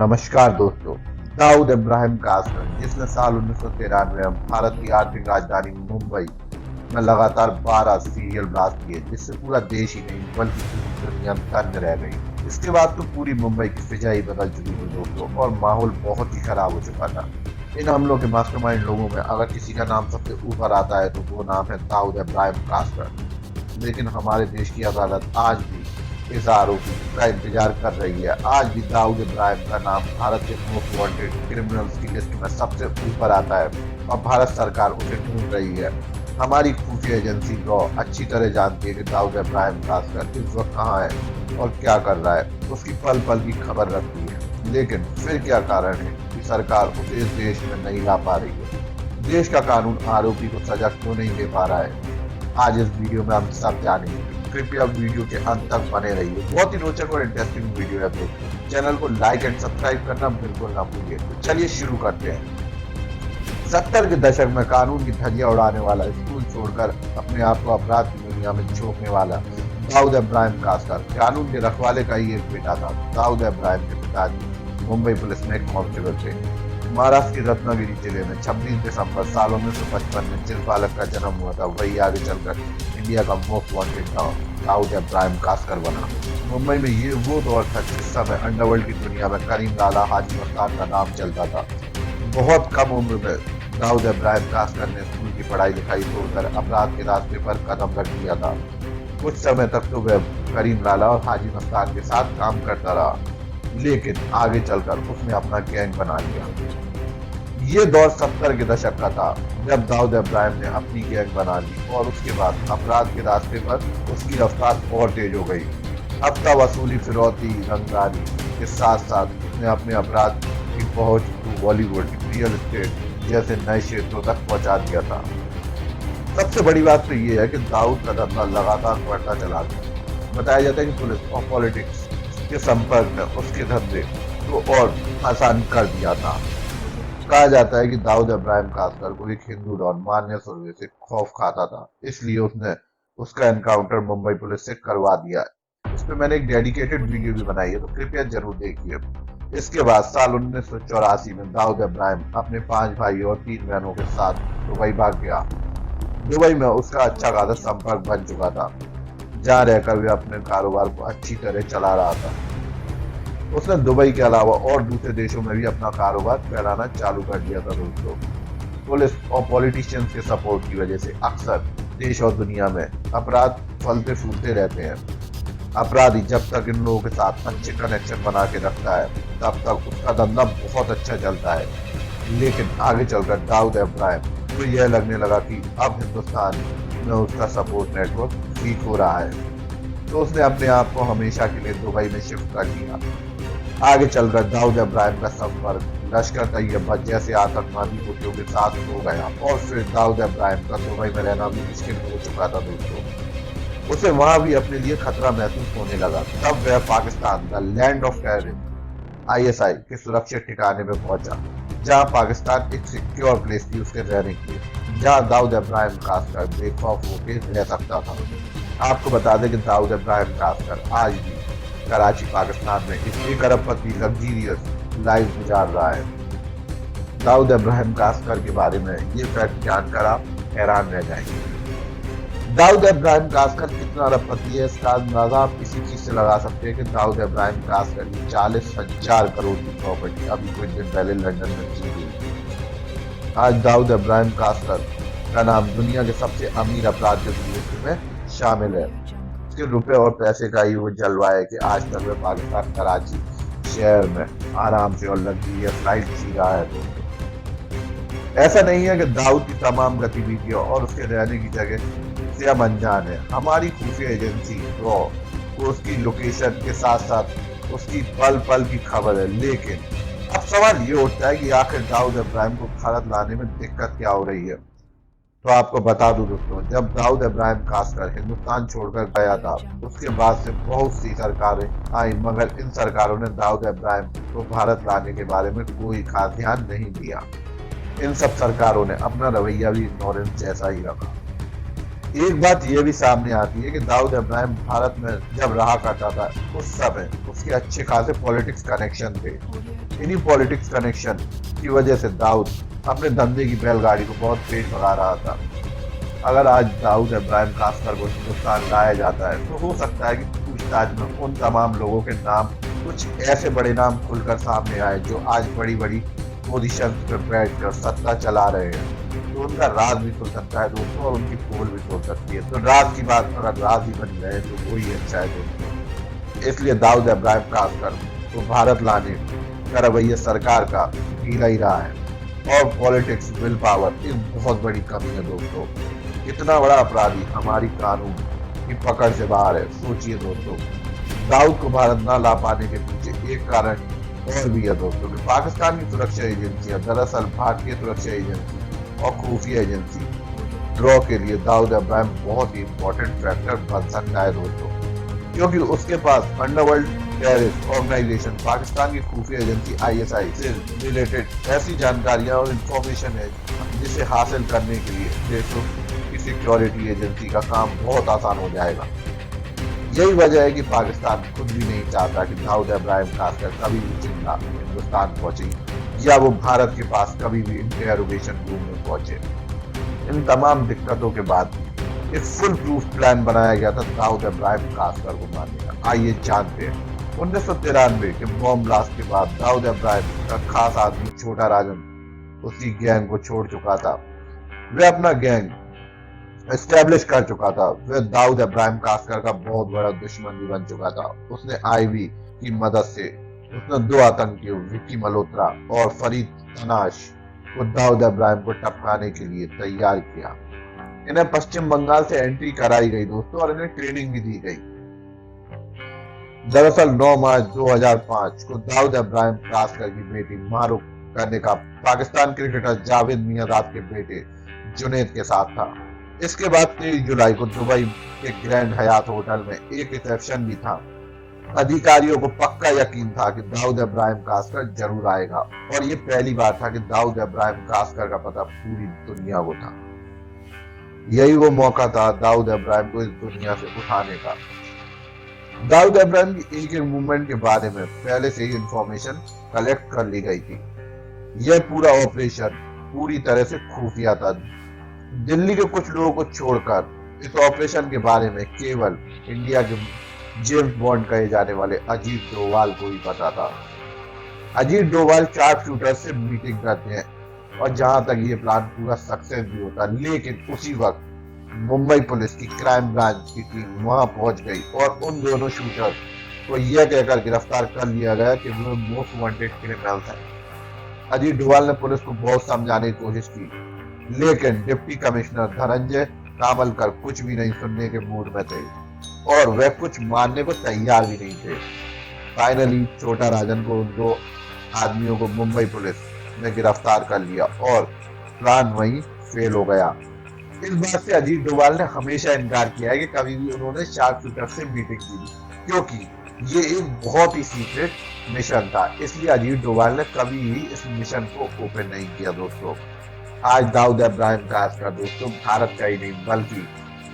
नमस्कार दोस्तों। दाऊद इब्राहिम कासकर जिसने साल 1993 में भारत की आर्थिक राजधानी मुंबई में लगातार 12 सीरियल ब्लास्ट किए, जिससे पूरा देश ही नहीं बल्कि पूरी दुनिया दंग रह गई। इसके बाद तो पूरी मुंबई की फिजा ही बदल चुकी थी दोस्तों, और माहौल बहुत ही खराब हो चुका था। इन हमलों के मास्टरमाइंड लोगों में अगर किसी का नाम सबसे ऊपर आता है तो वो नाम है दाऊद इब्राहिम कासकर। लेकिन हमारे देश की अदालत आज भी इस आरोपी का इंतजार कर रही है। आज भी दाऊद इब्राहिम का नाम भारत के मोस्ट वांटेड क्रिमिनल्स की लिस्ट में सबसे ऊपर आता है और भारत सरकार उसे ढूंढ रही है। हमारी खुफिया एजेंसी रॉ अच्छी तरह जानती है कि दाऊद इब्राहिम खासकर इस वक्त कहाँ है और क्या कर रहा है। उसकी पल पल की खबर रखती है, लेकिन फिर क्या कारण है कि सरकार उसे इस देश में नहीं ला पा रही है? देश का कानून आरोपी को सजा क्यों नहीं दे पा रहा है? आज इस वीडियो में हम सब जानेंगे। कृपया वीडियो के अंत तक बने रहिए, बहुत ही रोचक और इंटरेस्टिंग वीडियो है दोस्तों। चैनल को लाइक एंड सब्सक्राइब करना बिल्कुल ना भूलिए। तो चलिए शुरू करते हैं। 70 के दशक में कानून की धज्जियां उड़ाने वाला, स्कूल छोड़कर अपने आप को अपराध की दुनिया में झोंकने वाला दाऊद इब्राहिम कासकर कानून के रखवाले का ही एक बेटा था। दाऊद इब्राहिम के पिताजी मुंबई पुलिस में एक कांस्टेबल थे। महाराष्ट्र के रत्नागिरी जिले में 26 दिसंबर साल 1955 में जिस बालक का जन्म हुआ था वही आगे चलकर इंडिया का मोस्ट वांटेड दाऊद इब्राहिम कासकर बना। मुंबई में ये वो दौर था जिस समय अंडरवर्ल्ड की दुनिया में करीम लाला हाजी मस्तान का नाम चलता था। बहुत कम उम्र में दाऊद इब्राहिम कासकर ने स्कूल की पढ़ाई लिखाई छोड़कर अपराध के रास्ते पर कदम रख दिया था। कुछ समय तक तो वह करीम लाला और हाजी मस्तान के साथ काम करता रहा, लेकिन आगे चलकर उसने अपना गैंग बना लिया। ये दौर 70 के दशक का था जब दाऊद इब्राहिम ने अपनी गैंग बना ली और उसके बाद अपराध के रास्ते पर उसकी रफ्तार और तेज हो गई। हफ्ता वसूली, फिरौती, रंगदारी के साथ साथ उसने अपने अपराध की पहुंच को बॉलीवुड, रियल एस्टेट जैसे नए क्षेत्रों तक पहुंचा दिया था। सबसे बड़ी बात तो ये है कि दाऊद का धंधा लगातार बढ़ता चला गया। बताया जाता है कि पुलिस और पॉलिटिक्स के संपर्क में उसके धंधे को और आसान कर दिया था। कहा जाता है कि दाऊद इब्राहिम खासकर को एक हिंदू डॉन मान्य सुरवे से खौफ खाता था, इसलिए उसने उसका एनकाउंटर मुंबई पुलिस से करवा दिया। इस पे मैंने एक डेडिकेटेड वीडियो भी बनाई है, तो कृपया जरूर देखिए। इसके बाद साल 1984 में दाऊद इब्राहिम अपने 5 भाई और 3 बहनों के साथ दुबई भाग गया। दुबई में उसका अच्छा खासा संपर्क बन चुका था, जहाँ रहकर वे अपने कारोबार को अच्छी तरह चला रहा था। उसने दुबई के अलावा और दूसरे देशों में भी अपना कारोबार फैलाना चालू कर दिया था दोस्तों। पुलिस और पॉलिटिशियंस के सपोर्ट की वजह से अक्सर देश और दुनिया में अपराध फलते फूलते रहते हैं। अपराधी जब तक इन लोगों के साथ अच्छे कनेक्शन बना के रखता है तब तक उसका धंधा बहुत अच्छा चलता है। लेकिन आगे चलकर दाऊद इब्राहिम को यह लगने लगा कि अब हिंदुस्तान में उसका सपोर्ट नेटवर्क वीक हो रहा है, तो उसने अपने आप को हमेशा के लिए दुबई में शिफ्ट कर दिया। आगे चलकर दाऊद इब्राहिम का संपर्क लश्कर तैयबा जैसे आतंकवादी गुटों के साथ हो गया और फिर दाऊद इब्राहिम का दुबई में रहना भी मुश्किल हो चुका था दोस्तों। उसे वहां भी अपने लिए खतरा महसूस होने लगा। तब वह Pakistan the land of terrorism ISI के सुरक्षित ठिकाने में पहुंचा, जहां पाकिस्तान एक सिक्योर प्लेस थी उसके रहने के लिए, जहां दाऊद इब्राहिम खासकर बेखौफ होकर रह सकता था। आपको बता दें कि दाऊद इब्राहिम खासकर आज भी कराची पाकिस्तान में एक अरबपति लग्जीरियस लाइफ गुजार रहा है। दाऊद इब्राहिम कासकर के बारे में ये फैक्ट जानकर आप हैरान रह जाएंगे। दाऊद इब्राहिम कासकर कितना अरबपति है, इसका अंदाजा आप इसी चीज से लगा सकते हैं कि दाऊद इब्राहिम कासकर की 40,000 करोड़ की प्रॉपर्टी अभी कुछ दिन पहले लंदन में की गई। आज दाऊद इब्राहिम कासकर का नाम दुनिया के सबसे अमीर अपराधियों की लिस्ट में शामिल है। उसके रुपए और पैसे का ही वो जलवा है कि आज तक वह पाकिस्तान कराची शहर में आराम से और लग्जरियस लाइफ जी रहा है दोस्तों। ऐसा नहीं है कि दाऊद की तमाम गतिविधियों और उसके रहने की जगह से हम अनजान है। हमारी खुफिया एजेंसी रॉ को उसकी लोकेशन के साथ साथ उसकी पल पल की खबर है। लेकिन अब सवाल ये उठता है कि आखिर दाऊद इब्राहिम को भारत लाने में दिक्कत क्या हो रही है। तो आपको बता दूं दोस्तों, जब दाऊद इब्राहिम खासकर हिंदुस्तान छोड़कर गया था उसके बाद से बहुत सी सरकारें आई, मगर इन सरकारों ने दाऊद इब्राहिम को भारत लाने के बारे में कोई खास ध्यान नहीं दिया। इन सब सरकारों ने अपना रवैया भी इग्नोरेंस जैसा ही रखा। एक बात ये भी सामने आती है कि दाऊद इब्राहिम भारत में जब रहा करता था उस समय उसके अच्छे खासे पॉलिटिक्स कनेक्शन थे। इन्हीं पॉलिटिक्स कनेक्शन की वजह से दाऊद अपने धंधे की बैलगाड़ी को बहुत तेज भगा रहा था। अगर आज दाऊद इब्राहिम कास्कर को हिंदुस्तान लाया जाता है तो हो सकता है कि पूछताछ में उन तमाम लोगों के नाम, कुछ ऐसे बड़े नाम खुलकर सामने आए जो आज बड़ी बड़ी पोजीशन पे बैठकर सत्ता चला रहे हैं। तो उनका राज भी खुल सकता है दोस्तों, और उनकी पोल भी खुल सकती है। तो राज की बात अगर राज ही बन जाए तो वही अच्छा है दोस्तों। इसलिए दाऊद इब्राहिम कास्कर को भारत लाने का रवैया सरकार का ढीला ही रहा है, और पॉलिटिक्स विल पावर एक बहुत बड़ी कमी है दोस्तों। इतना बड़ा अपराधी हमारी कानून की पकड़ से बाहर है। सोचिए दोस्तों, दाऊद को भारत न ला पाने के पीछे एक कारण और भी है दोस्तों कि पाकिस्तान की सुरक्षा एजेंसियां दरअसल भारतीय सुरक्षा एजेंसी और खुफिया एजेंसी ड्रॉ के लिए दाऊद इब्राहिम बहुत ही इंपॉर्टेंट फैक्टर बन सकता है दोस्तों, क्योंकि उसके पास अंडरवर्ल्ड टेररिस्ट ऑर्गेनाइजेशन पाकिस्तान की खुफिया एजेंसी ISI से रिलेटेड ऐसी जानकारियां और इंफॉर्मेशन है जिसे हासिल करने के लिए देशों की सिक्योरिटी एजेंसी का काम बहुत आसान हो जाएगा। यही वजह है कि पाकिस्तान खुद भी नहीं चाहता कि दाऊद इब्राहिम कास्कर कभी भी जिंदा हिंदुस्तान पहुंचे या वो भारत के पास कभी भी इंटेरोगेशन रूम में पहुंचे। इन तमाम दिक्कतों के बाद एक फुल प्रूफ प्लान बनाया गया था दाऊद इब्राहिम कास्कर को मारने का। आइए जानते हैं। 1993 के बॉम्ब ब्लास्ट के बाद दाऊद इब्राहिम का खास आदमी छोटा राजन उसी गैंग को छोड़ चुका था। वह अपना गैंग एस्टेब्लिश कर चुका था। वह दाऊद इब्राहिम कास्कर का बहुत बड़ा दुश्मन भी बन चुका था। उसने IB की मदद से उसने 2 आतंकियों विक्की मल्होत्रा और फरीद तनाश को दाऊद इब्राहिम को टपकाने के लिए तैयार किया। इन्हें पश्चिम बंगाल से एंट्री कराई गई दोस्तों, और इन्हें ट्रेनिंग भी दी गई। दरअसल 9 मार्च 2005 को दाऊद इब्राहिम कास्कर की बेटी मारूफ का निकाह पाकिस्तान क्रिकेटर जावेद मियांदाद के बेटे जुनैद के साथ था। इसके बाद 23 जुलाई को दुबई के ग्रैंड हयात होटल में एक रिसेप्शन भी था। अधिकारियों को पक्का यकीन था कि दाऊद इब्राहिम कास्कर जरूर आएगा, और ये पहली बार था कि दाऊद इब्राहिम कास्कर का पता पूरी दुनिया को था। यही वो मौका था दाऊद इब्राहिम को इस दुनिया से उठाने का। दाऊद इब्राहिम की एक मूवमेंट के बारे में पहले से ही इंफॉर्मेशन कलेक्ट कर ली गई थी। यह पूरा ऑपरेशन पूरी तरह से खुफिया था। दिल्ली के कुछ लोगों को छोड़कर इस ऑपरेशन के बारे में केवल इंडिया के जेम्स बॉन्ड कहे जाने वाले अजीत डोभाल को ही पता था। अजीत डोभाल शार्प शूटर से मीटिंग करते हैं, और जहां तक ये प्लान पूरा सक्सेस भी होता, लेकिन उसी वक्त मुंबई पुलिस की क्राइम ब्रांच की टीम वहां पहुंच गई और उन दोनों शूटर को यह कहकर गिरफ्तार कर लिया गया कि वो मोस्ट वांटेड क्रिमिनल्स हैं। अजीत डोभाल ने पुलिस को बहुत समझाने की कोशिश की, लेकिन डिप्टी कमिश्नर धनंजय कामलकर कुछ भी नहीं सुनने के मूड में थे, और वह कुछ मानने को तैयार भी नहीं थे। फाइनली छोटा राजन को उन 2 आदमियों को मुंबई पुलिस ने गिरफ्तार कर लिया, और प्लान वहीं फेल हो गया। इस बात से अजीत डोभाल ने हमेशा इनकार किया है कि कभी भी उन्होंने शार्प शूटर से मीटिंग की, क्योंकि ये एक बहुत ही सीक्रेट मिशन था। इसलिए अजीत डोभाल ने कभी भी इस मिशन को ओपन नहीं किया दोस्तों। आज दाऊद इब्राहिम कास्कर दोस्तों भारत का ही नहीं बल्कि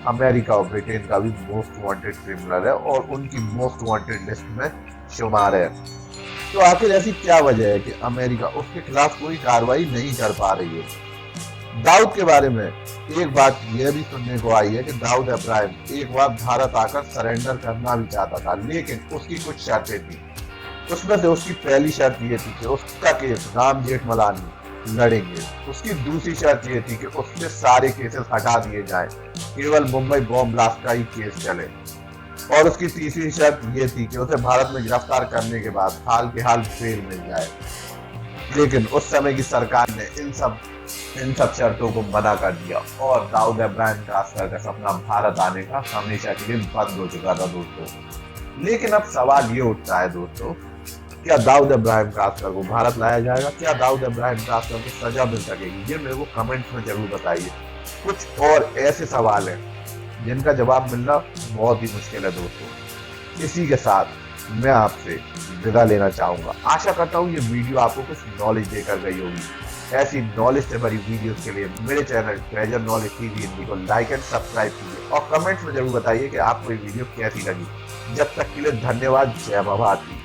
अमेरिका और ब्रिटेन का भी मोस्ट वांटेड क्रिमिनल है, और उनकी मोस्ट वांटेड लिस्ट में शुमार है। तो आखिर ऐसी क्या वजह है कि अमेरिका उसके खिलाफ कोई कार्रवाई नहीं कर पा रही है? दाऊद के बारे में एक बात यह भी सुनने को आई है कि दाऊद इब्राहिम एक बार भारत आकर सरेंडर करना भी चाहता था, लेकिन उसकी कुछ शर्तें थी। उसमें से उसकी पहली शर्त ये थी कि उसका केस राम जेठमलानी लड़ेंगे। उसकी दूसरी शर्त ये थी कि उसमें सारे केसेस हटा दिए जाएं, केवल मुंबई बॉम्ब ब्लास्ट का ही केस चले। और उसकी तीसरी शर्त ये थी कि उसे भारत में गिरफ्तार करने के बाद हाल के हाल बेल मिल जाए। लेकिन उस समय की सरकार ने इन सब शर्तों को मना कर दिया, और दाऊद इब्राहिम कास्कर का सपना भारत आने का हमेशा के लिए बंद हो चुका था दोस्तों। लेकिन अब सवाल ये उठता है दोस्तों, क्या दाऊद इब्राहिम कास्कर को भारत लाया जाएगा? क्या दाऊद इब्राहिम कास्कर को सजा मिल सकेगी? ये मेरे को कमेंट्स में जरूर बताइए। कुछ और ऐसे सवाल हैं जिनका जवाब मिलना बहुत ही मुश्किल है दोस्तों। इसी के साथ मैं आपसे विदा लेना चाहूंगा। आशा करता हूँ ये वीडियो आपको कुछ नॉलेज देकर गई होगी। ऐसी नॉलेज से भरी वीडियोस के लिए मेरे channel treasure knowledge TV Hindi को लाइक एंड सब्सक्राइब कीजिए और कमेंट्स में जरूर बताइए कि आपको ये वीडियो कैसी लगी। जब तक के लिए धन्यवाद। जय मां भारती।